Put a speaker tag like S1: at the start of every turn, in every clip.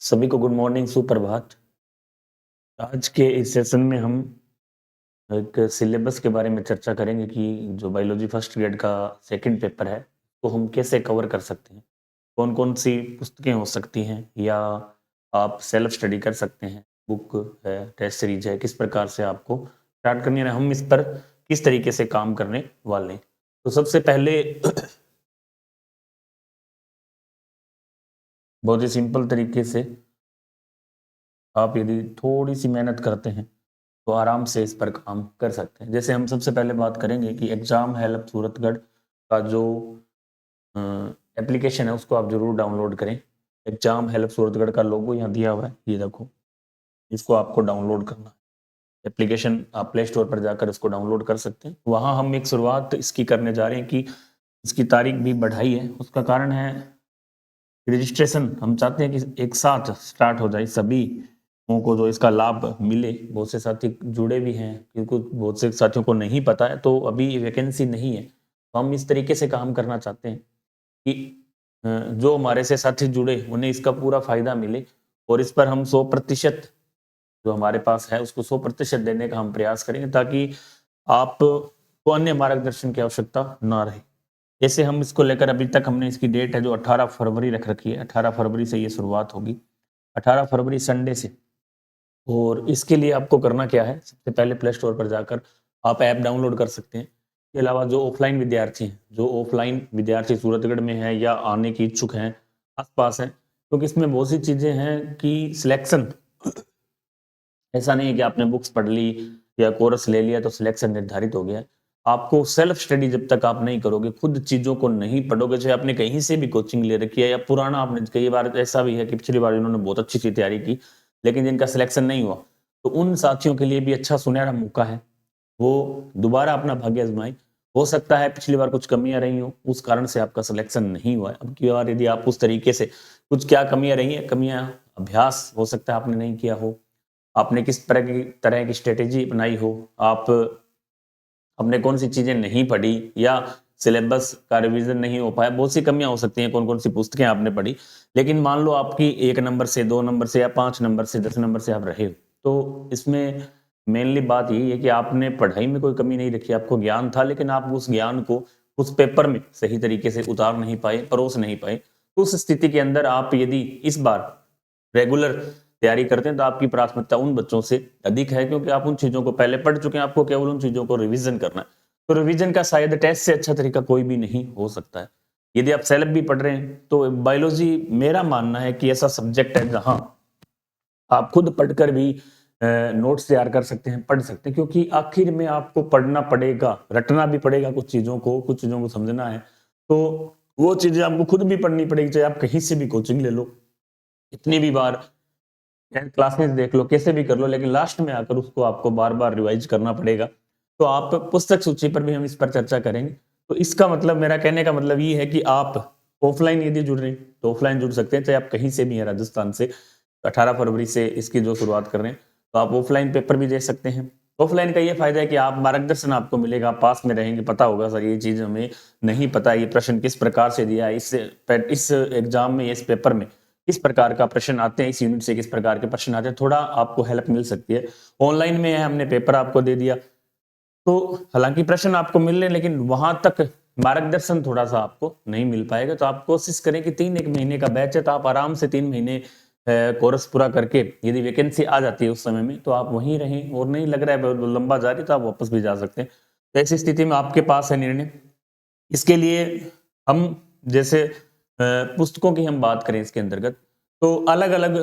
S1: सभी को good morning, सुप्रभात। आज के इस सेशन में हम एक सिलेबस के बारे में चर्चा करेंगे कि जो बायोलॉजी फर्स्ट ग्रेड का सेकंड पेपर है, तो हम कैसे कवर कर सकते हैं। कौन-कौन सी पुस्तकें हो सकती हैं या आप सेल्फ स्टडी कर सकते हैं। बुक है, टेस्ट सीरीज है, किस प्रकार से आपको स्टार्ट करनी है, हम इस पर किस तरीके से काम करने वाले हैं। तो सबसे पहले बहुत ही सिंपल तरीके से आप यदि थोड़ी-सी मेहनत करते हैं तो आराम से इस पर काम कर सकते हैं। जैसे हम सबसे पहले बात करेंगे कि एग्ज़ाम हेल्प सूरतगढ़ का जो अ, एप्लीकेशन है उसको आप ज़रूर डाउनलोड करें। एग्ज़ाम हेल्प सूरतगढ़ का लोगो यहाँ दिया हुआ है, ये देखो। इसको आपको डाउनलोड करना है। एप्लीकेशन आप प्ले स्टोर पर जाकर इसको डाउनलोड कर सकते हैं। वहाँ हम एक शुरुआत इसकी करने जा रहे हैं कि इसकी तारीख भी बढ़ाई है। उसका कारण है रजिस्ट्रेशन हम चाहते हैं कि एक साथ स्टार्ट हो जाए, सभी को जो इसका लाभ मिले। बहुत से साथी जुड़े भी हैं, क्योंकि बहुत से साथियों को नहीं पता है, तो अभी वैकेंसी नहीं है। तो हम इस तरीके से काम करना चाहते हैं कि जो हमारे से साथी जुड़े उन्हें इसका पूरा फ़ायदा मिले और इस पर हम 100% जो हमारे पास है उसको 100% देने का हम प्रयास करेंगे, ताकि आपको अन्य मार्गदर्शन की आवश्यकता ना रहे। जैसे हम इसको लेकर अभी तक हमने इसकी डेट है जो 18 फरवरी रख रखी है। 18 फरवरी से ये शुरुआत होगी, 18 फरवरी संडे से। और इसके लिए आपको करना क्या है, सबसे पहले प्ले स्टोर पर जाकर आप ऐप डाउनलोड कर सकते हैं। इसके अलावा जो ऑफलाइन विद्यार्थी हैं, जो ऑफलाइन विद्यार्थी सूरतगढ़ में हैं या आने की इच्छुक हैं, आस-पास हैं, क्योंकि इसमें बहुत सी चीज़ें हैं कि सिलेक्शन ऐसा नहीं है कि आपने बुक्स पढ़ ली या कोर्स ले लिया तो सिलेक्शन निर्धारित हो गया है। आपको सेल्फ स्टडी जब तक आप नहीं करोगे, खुद चीज़ों को नहीं पढ़ोगे, चाहे आपने कहीं से भी कोचिंग ले रखी है या पुराना आपने कई बार ऐसा भी है कि पिछली बार इन्होंने बहुत अच्छी-सी तैयारी की, लेकिन जिनका सिलेक्शन नहीं हुआ, तो उन साथियों के लिए भी अच्छा सुनहरा मौका है। वो दोबारा अपना भाग्य आज़माएँ। हो सकता है पिछली बार कुछ कमियाँ रही हों, उस कारण से आपका सिलेक्शन नहीं हुआ है। अब की बार यदि आप उस तरीके से कुछ क्या कमियाँ रही हैं, कमियाँ अभ्यास हो सकता है आपने नहीं किया हो, आपने किस तरह की स्ट्रैटेजी अपनाई हो, आपने कौन-सी चीज़ें नहीं पढ़ी या सिलेबस का रिवीजन नहीं हो पाया, बहुत सी कमियाँ हो सकती हैं, कौन-कौन सी पुस्तकें आपने पढ़ी। लेकिन मान लो आपकी 1 नंबर से, 2 नंबर से या 5 नंबर से, 10 नंबर से आप रहे हो, तो इसमें मेनली बात यही है कि आपने पढ़ाई में कोई कमी नहीं रखी, आपको ज्ञान था, लेकिन आप उस ज्ञान को उस पेपर में सही तरीके से उतार नहीं पाए, परोस नहीं पाए। तो उस स्थिति के अंदर आप यदि इस बार रेगुलर तैयारी करते हैं तो आपकी प्राथमिकता उन बच्चों से अधिक है, क्योंकि आप उन चीज़ों को पहले पढ़ चुके हैं, आपको केवल उन चीज़ों को रिवीजन करना है। तो रिवीजन का शायद टेस्ट से अच्छा तरीका कोई भी नहीं हो सकता है। यदि आप सेल्फ भी पढ़ रहे हैं, तो बायोलॉजी मेरा मानना है कि ऐसा सब्जेक्ट है जहाँ आप खुद पढ़कर भी नोट्स तैयार कर सकते हैं, पढ़ सकते हैं, क्योंकि आखिर में आपको पढ़ना पड़ेगा, रटना भी पड़ेगा कुछ चीज़ों को समझना है। तो वो चीज़ें आपको खुद भी पढ़नी पड़ेगी, चाहे आप कहीं से भी कोचिंग ले लो, कितनी भी बार 10 क्लासेस देख लो, कैसे भी कर लो, लेकिन लास्ट में आकर उसको आपको बार-बार रिवाइज़ करना पड़ेगा। तो आप पुस्तक सूची पर भी हम इस पर चर्चा करेंगे। तो इसका मतलब, मेरा कहने का मतलब ये है कि आप ऑफ़लाइन यदि जुड़ रहे हैं, तो ऑफ़लाइन जुड़ सकते हैं, चाहे आप कहीं से भी हैं राजस्थान से। 18 फरवरी से इसकी जो शुरुआत कर रहे हैं, तो आप ऑफ़लाइन पेपर भी दे सकते हैं। ऑफ़लाइन का ये फ़ायदा है कि आप मार्गदर्शन आपको मिलेगा, आप पास में रहेंगे, पता होगा सर ये चीज़ हमें नहीं पता, ये प्रश्न किस प्रकार से दिया है, इस एग्ज़ाम में, इस पेपर में किस प्रकार का प्रश्न आते हैं, इस यूनिट से किस प्रकार के प्रश्न आते हैं, थोड़ा आपको हेल्प मिल सकती है। ऑनलाइन में है, हमने पेपर आपको दे दिया, तो हालाँकि प्रश्न आपको मिल रहे हैं, लेकिन वहाँ तक मार्गदर्शन थोड़ा-सा आपको नहीं मिल पाएगा। तो आप कोशिश करें कि 1 महीने का बैच है, तो आप आराम से 3 महीने कोर्स पूरा करके यदि वैकेंसी आ जाती है उस समय में, तो आप वहीं रहें, और नहीं लग रहा है ब लंबा जा रही है, तो आप वापस भी जा सकते हैं। तो ऐसी स्थिति में आपके पास है निर्णय। इसके लिए हम जैसे पुस्तकों की हम बात करें इसके अंतर्गत, तो अलग-अलग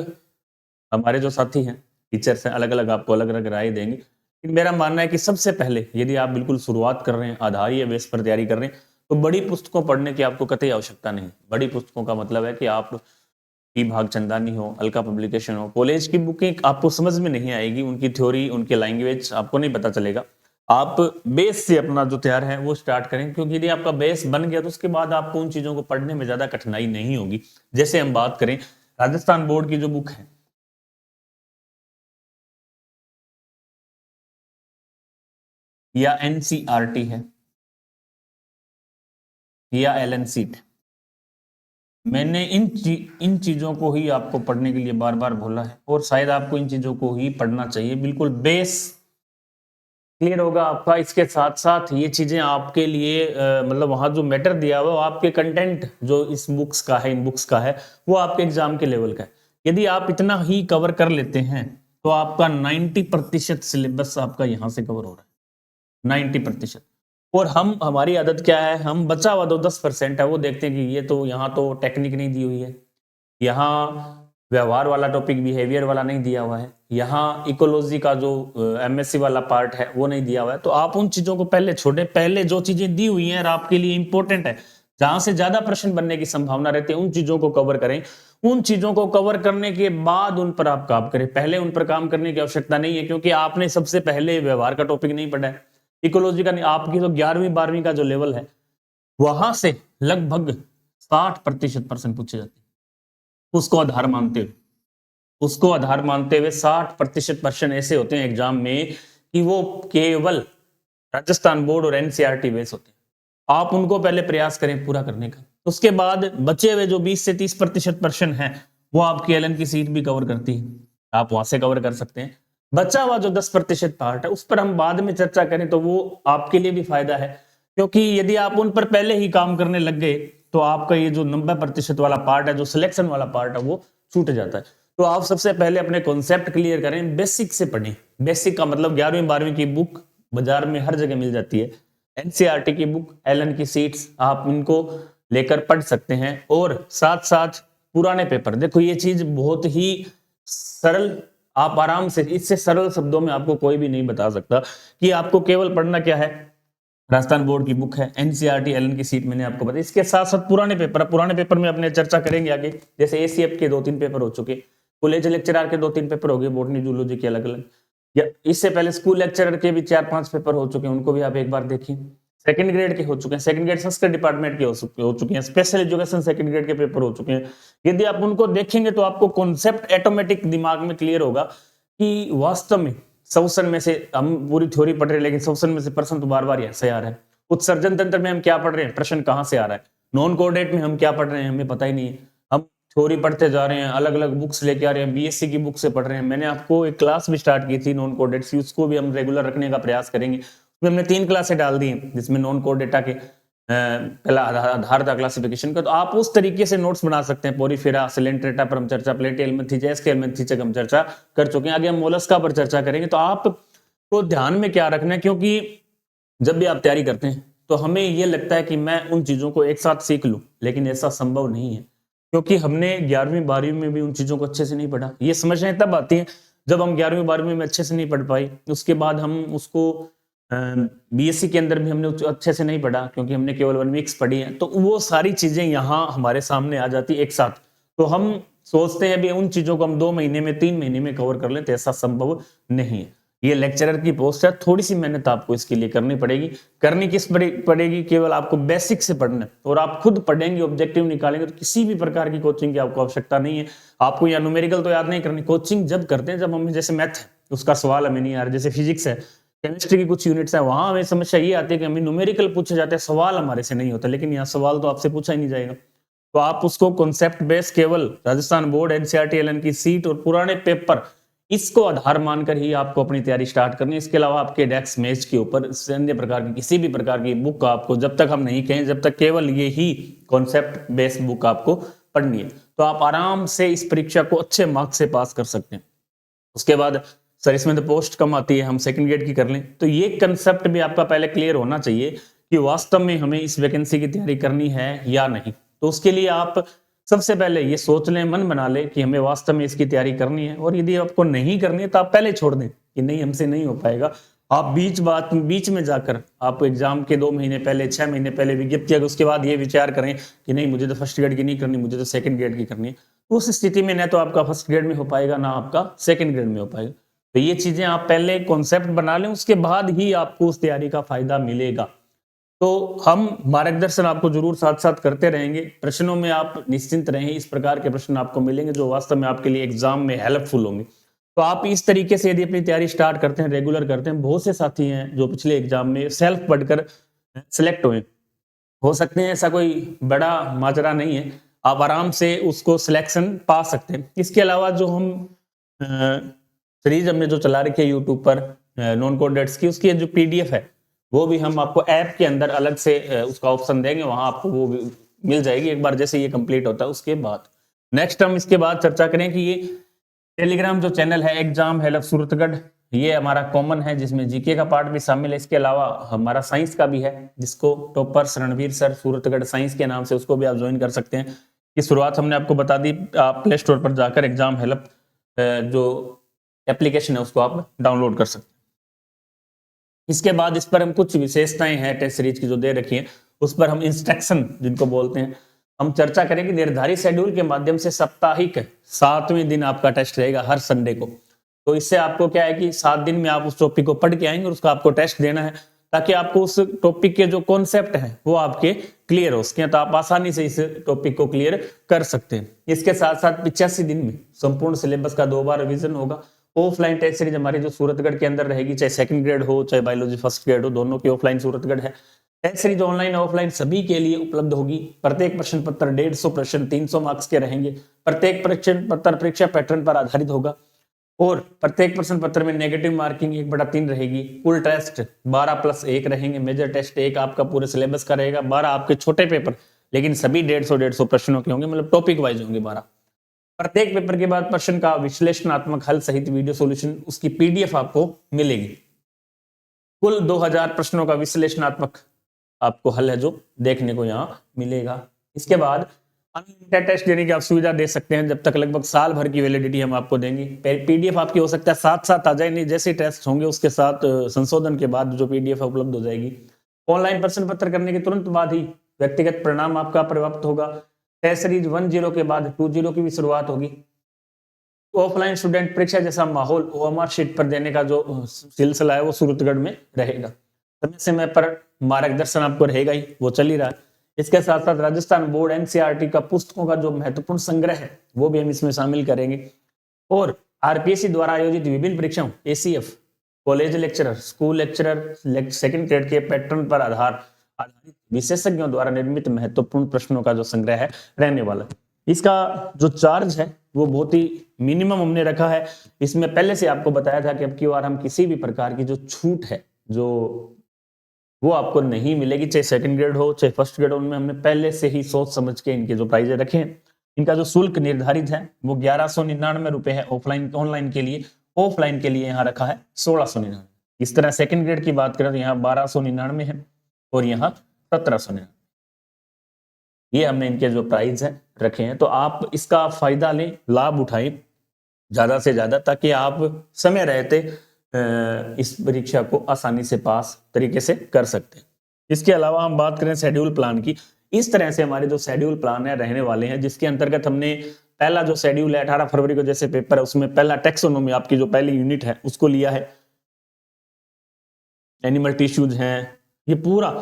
S1: हमारे जो साथी हैं, टीचर्स हैं, अलग-अलग आपको अलग-अलग राय देंगे। लेकिन मेरा मानना है कि सबसे पहले यदि आप बिल्कुल शुरुआत कर रहे हैं, आधार बेस पर तैयारी कर रहे हैं, तो बड़ी पुस्तकों पढ़ने की आपको कतई आवश्यकता नहीं। बड़ी पुस्तकों का मतलब है कि आप की भागचंदानी हो, अलका पब्लिकेशन हो, कॉलेज की बुकें आपको समझ में नहीं आएगी, उनकी थ्योरी, उनके लैंग्वेज आपको नहीं पता चलेगा। आप बेस से अपना जो तैयार है वो स्टार्ट करें, क्योंकि यदि आपका बेस बन गया तो उसके बाद आपको उन चीज़ों को पढ़ने में ज़्यादा कठिनाई नहीं होगी। जैसे हम बात करें राजस्थान बोर्ड की जो बुक है या एनसीईआरटी है या एलन सीट, मैंने इन चीजों को ही आपको पढ़ने के लिए बार बार बोला है और शायद आपको इन चीजों को ही पढ़ना चाहिए। बिल्कुल बेस क्लियर होगा आपका। इसके साथ साथ ये चीजें आपके लिए मतलब वहां जो मैटर दिया हुआ है वो आपके कंटेंट जो इस बुक्स का है, इन बुक्स का है, वो आपके एग्जाम के लेवल का है। यदि आप इतना ही कवर कर लेते हैं तो आपका 90% सिलेबस आपका यहाँ से कवर हो रहा है, 90%। और हमारी आदत क्या है, हम बचा हुआ 10% है वो देखते हैं कि ये तो यहाँ तो टेक्निक नहीं दी हुई है, यहाँ व्यवहार वाला टॉपिक बिहेवियर वाला नहीं दिया हुआ है, यहाँ इकोलॉजी का जो एमएससी वाला पार्ट है वो नहीं दिया हुआ है। तो आप उन चीजों को पहले छोड़े, पहले जो चीजें दी हुई हैं और आपके लिए इंपॉर्टेंट है, जहां से ज्यादा प्रश्न बनने की संभावना रहती है, उन चीजों को कवर करें। उन चीजों को कवर करने के बाद उन पर आप काम करें, पहले उन पर काम करने की आवश्यकता नहीं है, क्योंकि आपने सबसे पहले व्यवहार का टॉपिक नहीं पढ़ा है, इकोलॉजी का नहीं। आपकी तो 11वीं 12वीं का जो लेवल है वहां से लगभग 60% प्रश्न पूछे जाते हैं। उसको आधार मानते हुए 60% प्रश्न ऐसे होते हैं एग्जाम में कि वो केवल राजस्थान बोर्ड और एनसीईआरटी बेस होते हैं। आप उनको पहले प्रयास करें पूरा करने का। उसके बाद बचे हुए जो 20 से 30% प्रश्न हैं वो आपकी एलन की सीट भी कवर करती है, आप वहां से कवर कर सकते हैं। बचा हुआ जो 10% पार्ट है उस पर हम बाद में चर्चा करें तो वो आपके लिए भी फायदा है, क्योंकि यदि आप उन पर पहले ही काम करने लग गए तो आपका ये जो 90% वाला पार्ट है, जो सिलेक्शन वाला पार्ट है, वो छूट जाता है। तो आप सबसे पहले अपने कॉन्सेप्ट क्लियर करें, बेसिक से पढ़ें। बेसिक का मतलब 11वीं 12वीं की बुक बाजार में हर जगह मिल जाती है, एनसीईआरटी की बुक, एलन की सीट्स, आप इनको लेकर पढ़ सकते हैं। और साथ साथ पुराने पेपर, देखो ये चीज बहुत ही सरल, आप आराम से, इससे सरल शब्दों में आपको कोई भी नहीं बता सकता कि आपको केवल पढ़ना क्या है। राजस्थान बोर्ड की बुक है, एनसीईआरटी, एलन की सीट मैंने आपको बताया। इसके साथ साथ पुराने पेपर में अपने चर्चा करेंगे आगे। जैसे एसीएफ के 2-3 पेपर हो चुके, कॉलेज लेक्चरर के 2-3 पेपर हो गए, बॉटनी जूलॉजी के अलग अलग, या इससे पहले स्कूल लेक्चरर के भी 4-5 पेपर हो चुके हैं, उनको भी आप एक बार देखिए। सेकंड ग्रेड के हो चुके हैं, सेकंड ग्रेड संस्कृत डिपार्टमेंट के हो चुके हैं, स्पेशल एजुकेशन सेकंड ग्रेड के पेपर हो चुके हैं। यदि आप उनको देखेंगे तो आपको कॉन्सेप्ट ऑटोमेटिक दिमाग में क्लियर होगा कि वास्तव में श्वसन में से, हम पूरी थ्योरी पढ़ रहे हैं लेकिन श्वसन में से प्रश्न तो बार बार ऐसे आ रहा है। उत्सर्जन तंत्र में हम क्या पढ़ रहे हैं, प्रश्न कहां से आ रहा है। नॉन कोऑर्डिनेट में हम क्या पढ़ रहे हैं, हमें पता ही नहीं है। हम थ्योरी पढ़ते जा रहे हैं, अलग अलग बुक्स लेके आ रहे हैं, बीएससी की बुक से पढ़ रहे हैं। मैंने आपको एक क्लास भी स्टार्ट की थी नॉन कोऑर्डिनेट की, उसको भी हम रेगुलर रखने का प्रयास करेंगे। उसमें हमने 3 क्लासें डाल दी हैं, जिसमें नॉन कोऑर्डिनेटा के पहला आधार था क्लासिफिकेशन का। तो आप उस तरीके से नोट्स बना सकते हैं। पोरीफेरा, सिलेंट्रेटा पर हम चर्चा, प्लेटिहेल्मिन्थीजा, एस्केल्मिन्थीजा हम चर्चा कर चुके हैं। आगे हम मोलस्का पर चर्चा करेंगे। तो आपको ध्यान में क्या रखना है, क्योंकि जब भी आप तैयारी करते हैं तो हमें यह लगता है कि मैं उन चीजों को एक साथ सीख लूं, लेकिन ऐसा संभव नहीं है, क्योंकि हमने 11वीं 12वीं में भी उन चीजों को अच्छे से नहीं पढ़ा। ये समस्याएं तब आती हैं जब हम 11वीं 12वीं में अच्छे से नहीं पढ़ पाए, उसके बाद हम उसको बीएससी के अंदर भी हमने अच्छे से नहीं पढ़ा, क्योंकि हमने केवल 1 वीक्स पढ़ी है। तो वो सारी चीजें यहाँ हमारे सामने आ जाती एक साथ। तो हम सोचते हैं भी उन चीजों को हम 2 महीने में 3 महीने में कवर कर लें, तो ऐसा संभव नहीं है। ये लेक्चरर की पोस्ट है, थोड़ी सी मेहनत आपको इसके लिए करनी पड़ेगी। करनी किस पड़ेगी, केवल आपको बेसिक से पढ़ना है, और आप खुद पढ़ेंगे, ऑब्जेक्टिव निकालेंगे, तो किसी भी प्रकार की कोचिंग की आपको आवश्यकता नहीं है। आपको या न्यूमेरिकल तो याद नहीं करनी। कोचिंग जब करते हैं, जब हमें जैसे मैथ है उसका सवाल हमें नहीं आ रहा, जैसे फिजिक्स है, केमिस्ट्री की कुछ यूनिट्स है, वहां हमें समस्या ये आती है कि हमें न्यूमेरिकल पूछे जाते हैं, सवाल हमारे से नहीं होता। लेकिन यहाँ सवाल तो आपसे पूछा ही नहीं जाएगा। तो आप उसको कॉन्सेप्ट बेस, केवल राजस्थान बोर्ड, एनसीईआरटी, एलन की सीट और पुराने पेपर, इसको आधार मानकर ही आपको अपनी तैयारी स्टार्ट करनी है। इसके अलावा आपके डेस्क मेज के ऊपर अन्य प्रकार की किसी भी प्रकार की बुक आपको, जब तक हम नहीं कहें, जब तक केवल ये ही कॉन्सेप्ट बेस्ड बुक आपको पढ़नी है, तो आप आराम से इस परीक्षा को अच्छे मार्क्स से पास कर सकते हैं। उसके बाद सर इसमें तो पोस्ट कम आती है, हम सेकंड ग्रेड की कर लें, तो ये कंसेप्ट भी आपका पहले क्लियर होना चाहिए कि वास्तव में हमें इस वैकेंसी की तैयारी करनी है या नहीं। तो उसके लिए आप सबसे पहले ये सोच लें, मन बना लें कि हमें वास्तव में इसकी तैयारी करनी है। और यदि आपको नहीं करनी है तो आप पहले छोड़ दें कि नहीं, हमसे नहीं हो पाएगा। आप बीच में जाकर आप एग्जाम के 2 महीने पहले, 6 महीने पहले विज्ञप्ति, उसके बाद ये विचार करें कि नहीं, मुझे तो फर्स्ट ग्रेड की नहीं करनी, मुझे तो सेकंड ग्रेड की करनी है। उस स्थिति में न तो आपका फर्स्ट ग्रेड में हो पाएगा, ना आपका सेकंड ग्रेड में हो पाएगा। तो ये चीजें आप पहले कॉन्सेप्ट बना लें, उसके बाद ही आपको उस तैयारी का फायदा मिलेगा। तो हम मार्गदर्शन आपको जरूर साथ साथ करते रहेंगे। प्रश्नों में आप निश्चिंत रहें, इस प्रकार के प्रश्न आपको मिलेंगे जो वास्तव में आपके लिए एग्जाम में हेल्पफुल होंगे। तो आप इस तरीके से यदि अपनी तैयारी स्टार्ट करते हैं, रेगुलर करते हैं, बहुत से साथी हैं जो पिछले एग्जाम में सेल्फ पढ़कर सिलेक्ट हुए, हो सकते हैं, ऐसा कोई बड़ा माजरा नहीं है। आप आराम से उसको सिलेक्शन पा सकते हैं। इसके अलावा जो हम सीरीज हमने जो चला रखी है यूट्यूब पर नॉन कोडेड्स की, उसकी जो पीडीएफ है वो भी हम आपको ऐप के अंदर अलग से उसका ऑप्शन देंगे, वहां आपको वो मिल जाएगी एक बार जैसे ये कंप्लीट होता है उसके बाद। नेक्स्ट हम इसके बाद चर्चा करें कि ये टेलीग्राम जो चैनल है एग्जाम हेल्प सूरतगढ़, ये हमारा कॉमन है जिसमें जीके का पार्ट भी शामिल है। इसके अलावा हमारा साइंस का भी है जिसको toppers Ranveer sir Suratgarh science के नाम से उसको भी आप ज्वाइन कर सकते हैं। की शुरुआत हमने आपको बता दी, आप प्ले स्टोर पर जाकर एग्जाम हेल्प जो एप्लीकेशन है उसको आप डाउनलोड कर सकते हैं। इसके बाद इस पर हम कुछ विशेषताएं हैं टेस्ट सीरीज की जो दे रखी है उस पर हम इंस्ट्रक्शन जिनको बोलते हैं हम चर्चा करेंगे। निर्धारित शेड्यूल के माध्यम से साप्ताहिक 7वें दिन आपका टेस्ट रहेगा हर संडे को। तो इससे आपको क्या है कि 7 दिन में आप उस टॉपिक को पढ़ के आएंगे और उसका आपको टेस्ट देना है ताकि आपको उस टॉपिक के जो कॉन्सेप्ट हैं वो आपके क्लियर हो सके, तो आप आसानी से इस टॉपिक को क्लियर कर सकते हैं। इसके साथ साथ 85 दिन में संपूर्ण सिलेबस का 2 बार रिवीजन होगा। ऑफलाइन टेस्ट सीरीज हमारी जो सूरतगढ़ के अंदर रहेगी, चाहे सेकंड ग्रेड हो चाहे बायोलॉजी फर्स्ट ग्रेड हो, दोनों की ऑफलाइन सूरतगढ़ है। टेस्ट सीरीज ऑनलाइन ऑफलाइन सभी के लिए उपलब्ध होगी। प्रत्येक प्रश्न पत्र 150 प्रश्न 300 मार्क्स के रहेंगे। प्रत्येक प्रश्न पत्र परीक्षा पैटर्न पर आधारित होगा और प्रत्येक प्रश्न पत्र में नेगेटिव मार्किंग 1/3 रहेगी। कुल टेस्ट 12+1 रहेंगे। मेजर टेस्ट 1 आपका पूरे सिलेबस का रहेगा, 12 आपके छोटे पेपर, लेकिन सभी 150 प्रश्नों के होंगे, मतलब टॉपिक वाइज होंगे 12। प्रत्येक पेपर के बाद प्रश्न का विश्लेषणात्मक हल सहित वीडियो सॉल्यूशन उसकी पीडीएफ आपको मिलेगी। कुल 2000 प्रश्नों का विश्लेषणात्मक आपको हल है जो देखने को यहाँ मिलेगा। इसके बाद अनलिमिटेड टेस्ट देने की आप सुविधा दे सकते हैं, जब तक लगभग साल भर की वैलिडिटी हम आपको देंगे। पीडीएफ आपकी हो सकता है साथ साथ आ जाए, नहीं जैसे टेस्ट होंगे उसके साथ संशोधन के बाद जो पीडीएफ उपलब्ध हो जाएगी। ऑनलाइन प्रश्न पत्र करने के तुरंत बाद ही व्यक्तिगत परिणाम आपका प्राप्त होगा। टेस्ट सीरीज 10 के बाद 20 की भी शुरुआत होगी। ऑफलाइन स्टूडेंट परीक्षा जैसा माहौल ओएमआर शीट पर देने का जो सिलसिला है वो सूरतगढ़ में रहेगा। समय समय पर मार्गदर्शन आपको रहेगा ही, वो चल ही रहा है। इसके साथ साथ राजस्थान बोर्ड एनसीईआरटी का पुस्तकों का जो महत्वपूर्ण संग्रह है वो भी हम इसमें शामिल करेंगे। और आरपीएससी द्वारा आयोजित विभिन्न परीक्षाओं ACF, college lecturer, school lecturer, second grade के पैटर्न पर आधारित विशेषज्ञों द्वारा निर्मित महत्वपूर्ण प्रश्नों का जो संग्रह है रहने वाला है। इसका जो चार्ज है वो बहुत ही मिनिमम हमने रखा है। इसमें पहले से आपको बताया था कि अब की बार हम किसी भी प्रकार की जो छूट है जो वो आपको नहीं मिलेगी, चाहे सेकंड ग्रेड हो चाहे फर्स्ट ग्रेड हो, उनमें हमने पहले से ही सोच समझ के इनके जो प्राइजें रखे हैं। इनका जो शुल्क निर्धारित है वो 1199 रुपए है ऑफलाइन, ऑनलाइन के लिए। ऑफलाइन के लिए यहाँ रखा है 1699। इस तरह सेकंड ग्रेड की बात करें तो यहाँ 1299 है और यहाँ 1799। ये हमने इनके जो प्राइस है रखे हैं, तो आप इसका फायदा लें, लाभ उठाएं ज्यादा से ज्यादा, ताकि आप समय रहते इस परीक्षा को आसानी से पास तरीके से कर सकते हैं। इसके अलावा हम बात करें शेड्यूल प्लान की, इस तरह से हमारे जो शेड्यूल प्लान है रहने वाले हैं, जिसके अंतर्गत हमने पहला जो शेड्यूल है 18 फरवरी को जैसे पेपर है उसमें पहला टैक्सोनॉमी आपकी जो पहली यूनिट है उसको लिया है। एनिमल टिश्यूज हैं, ये पूरा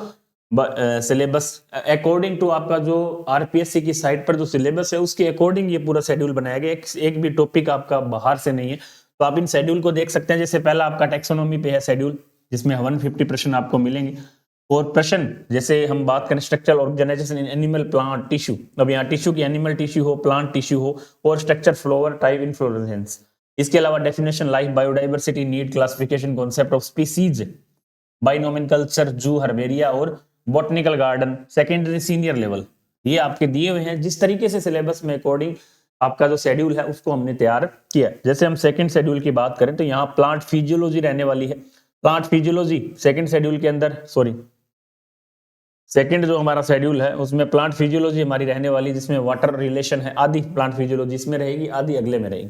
S1: सिलेबस अकॉर्डिंग टू आपका जो आरपीएससी की साइट पर जो सिलेबस है उसके अकॉर्डिंग ये पूरा शेड्यूल बनाया गया। एक भी टॉपिक आपका बाहर से नहीं है, तो आप इन शेड्यूल को देख सकते हैं। जैसे पहला आपका टैक्सोनॉमी पे है शेड्यूल, जिसमें 150 प्रश्न आपको मिलेंगे। और प्रश्न जैसे हम बात करें structural organisation in animal plant tissue, अब यहाँ टिश्यू की एनिमल टिश्यू हो, प्लांट टिश्यू हो, और स्ट्रक्चर फ्लावर टाइप इन्फ्लोरेसेंस। इसके अलावा definition life biodiversity need classification concept of species by nomenclature zoo herbaria और botanical garden secondary senior level, ये आपके दिए हुए हैं। जिस तरीके से सिलेबस में अकॉर्डिंग आपका जो शेड्यूल है उसको हमने तैयार किया। जैसे हम सेकंड शेड्यूल की बात करें तो यहाँ प्लांट फिजियोलॉजी रहने वाली है। प्लांट फिजियोलॉजी सेकंड शेड्यूल के अंदर, सेकंड जो हमारा शेड्यूल है उसमें प्लांट फिजियोलॉजी हमारी रहने वाली, जिसमें वाटर रिलेशन है आदि प्लांट फिजियोलॉजी इसमें रहेगी, आदि अगले में रहेगी।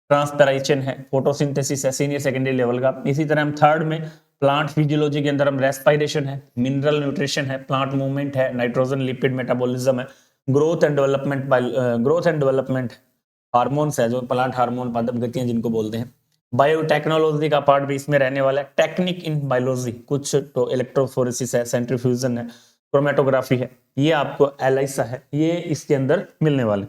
S1: ट्रांसपेरेशन है, फोटोसिंथेसिस है सीनियर सेकेंडरी लेवल का। इसी तरह हम थर्ड में प्लांट फिजियोलॉजी के अंदर हम रेस्पिरेशन है, मिनरल न्यूट्रिशन है, प्लांट मूवमेंट है, नाइट्रोजन लिपिड मेटाबॉलिज्म है, ग्रोथ एंड डेवलपमेंट हार्मोन्स है, जो प्लांट हार्मोन पादप गतियां जिनको बोलते हैं। बायोटेक्नोलॉजी का पार्ट भी इसमें रहने वाला है। टेक्निक इन बायोलॉजी, कुछ तो इलेक्ट्रोफोरेसिस है, सेंट्रीफ्यूजन है, क्रोमेटोग्राफी है, ये आपको एलाइसा है, ये इसके अंदर मिलने वाले।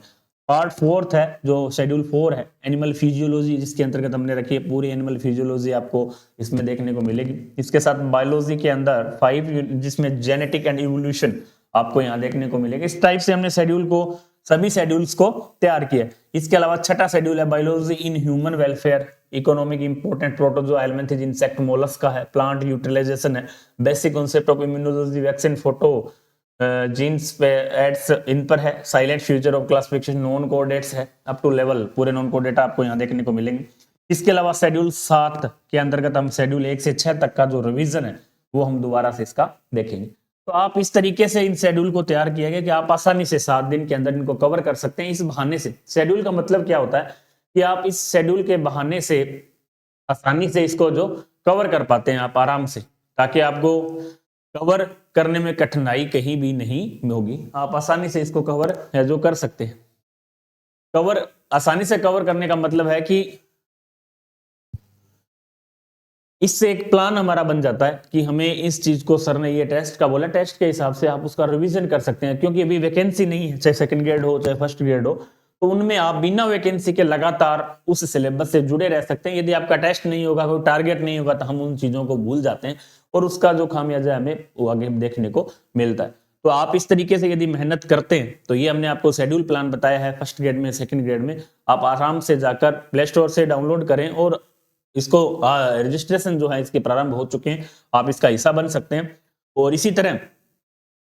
S1: पार्ट फोर्थ है जो शेड्यूल 4 है एनिमल फिजियोलॉजी, जिसके अंतर्गत हमने रखी है पूरी एनिमल फिजियोलॉजी आपको इसमें देखने को मिलेगी। इसके साथ बायोलॉजी के अंदर 5 जिसमें जेनेटिक एंड इवोल्यूशन आपको यहाँ देखने को मिलेगा। इस टाइप से हमने शेड्यूल को सभी शेड्यूल्स को तैयार किया। इसके अलावा छठा शेड्यूल है biology in human welfare, economic important protozoa element insect mollusc का है, प्लांट यूटिलाइजेशन है, basic concept of immunology vaccine photo genes पे एड्स इन पर है, salient features of classification non chordates है अप टू लेवल, पूरे नॉन कोडेट आपको यहाँ देखने को मिलेंगे। इसके अलावा शेड्यूल 7 के अंतर्गत हम शेड्यूल 1 से 6 तक का जो रिवीजन है वो हम दोबारा से इसका देखेंगे। तो आप इस तरीके से इन शेड्यूल को तैयार किया गया कि आप आसानी से 7 दिन के अंदर इनको कवर कर सकते हैं। इस बहाने से शेड्यूल का मतलब क्या होता है कि आप इस शेड्यूल के बहाने से आसानी से इसको जो कवर कर पाते हैं आप आराम से, ताकि आपको कवर करने में कठिनाई कहीं भी नहीं होगी, आप आसानी से इसको कवर है जो कर सकते हैं। कवर आसानी से कवर करने का मतलब है कि इससे एक प्लान हमारा बन जाता है कि हमें इस चीज को सर ने ये टेस्ट का बोला, टेस्ट के हिसाब से आप उसका रिवीजन कर सकते हैं, क्योंकि अभी वैकेंसी नहीं है, चाहे सेकंड ग्रेड हो चाहे फर्स्ट ग्रेड हो, तो उनमें आप बिना वैकेंसी के लगातार उस सिलेबस से जुड़े रह सकते हैं। यदि आपका टेस्ट नहीं होगा, कोई टारगेट नहीं होगा, तो हम उन चीजों को भूल जाते हैं और उसका जो खामियाजा हमें वो आगे देखने को मिलता है। तो आप इस तरीके से यदि मेहनत करते हैं तो ये हमने आपको शेड्यूल प्लान बताया है फर्स्ट ग्रेड में सेकंड ग्रेड में, आप आराम से जाकर प्ले स्टोर से डाउनलोड करें और इसको रजिस्ट्रेशन जो है इसके प्रारंभ हो चुके हैं, आप इसका हिस्सा बन सकते हैं। और इसी तरह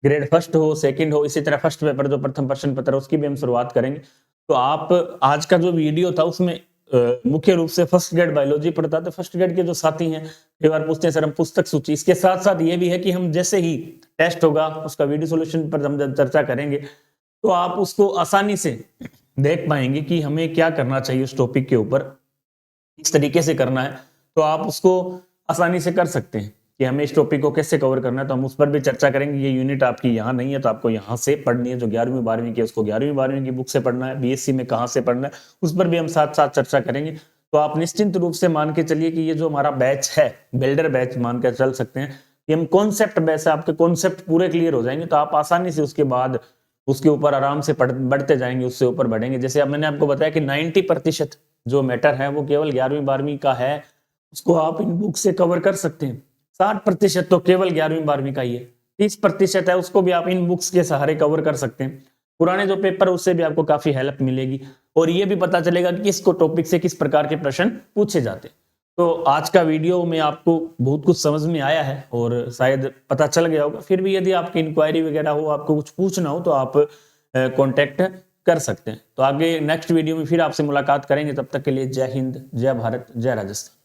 S1: ग्रेड फर्स्ट हो सेकंड हो, इसी तरह फर्स्ट पेपर जो प्रथम प्रश्न पत्र उसकी भी हम शुरुआत करेंगे। तो आप आज का जो वीडियो था उसमें मुख्य रूप से फर्स्ट ग्रेड बायोलॉजी पढ़ता था। फर्स्ट ग्रेड के जो साथी हैं कई बार पूछते हैं सर हम पुस्तक सूची, इसके साथ साथ ये भी है कि हम जैसे ही टेस्ट होगा उसका वीडियो सोल्यूशन पर हम जब चर्चा करेंगे तो आप उसको आसानी से देख पाएंगे कि हमें क्या करना चाहिए उस टॉपिक के ऊपर, किस तरीके से करना है, तो आप उसको आसानी से कर सकते हैं कि हमें इस टॉपिक को कैसे कवर करना है। तो हम उस पर भी चर्चा करेंगे। ये यूनिट आपकी यहाँ नहीं है तो आपको यहाँ से पढ़नी है, जो 11वीं 12वीं की उसको 11वीं 12वीं की बुक से पढ़ना है, बीएससी में कहाँ से पढ़ना है उस पर भी हम साथ साथ चर्चा करेंगे। तो आप निश्चिंत रूप से मान के चलिए कि ये जो हमारा बैच है बिल्डर बैच मान कर चल सकते हैं कि हम कॉन्सेप्ट बैच है, आपके कॉन्सेप्ट पूरे क्लियर हो जाएंगे तो आप आसानी से उसके बाद उसके ऊपर आराम से बढ़ते जाएंगे, उससे ऊपर बढ़ेंगे। जैसे अब मैंने आपको बताया कि 90% जो मैटर है वो केवल 11वीं 12वीं का है, उसको आप इन बुक से कवर कर सकते हैं। 60% तो केवल 11वीं 12वीं का ही है, 30% है उसको भी आप इन बुक्स के सहारे कवर कर सकते हैं। पुराने जो पेपर है उससे भी आपको काफी हेल्प मिलेगी और ये भी पता चलेगा कि किस टॉपिक से किस प्रकार के प्रश्न पूछे जाते हैं। तो आज का वीडियो में आपको बहुत कुछ समझ में आया है और शायद पता चल गया होगा। फिर भी यदि आपकी इंक्वायरी वगैरह हो, आपको कुछ पूछना हो तो आप कांटेक्ट कर सकते हैं। तो आगे नेक्स्ट वीडियो में फिर आपसे मुलाकात करेंगे, तब तक के लिए जय हिंद, जय भारत, जय राजस्थान।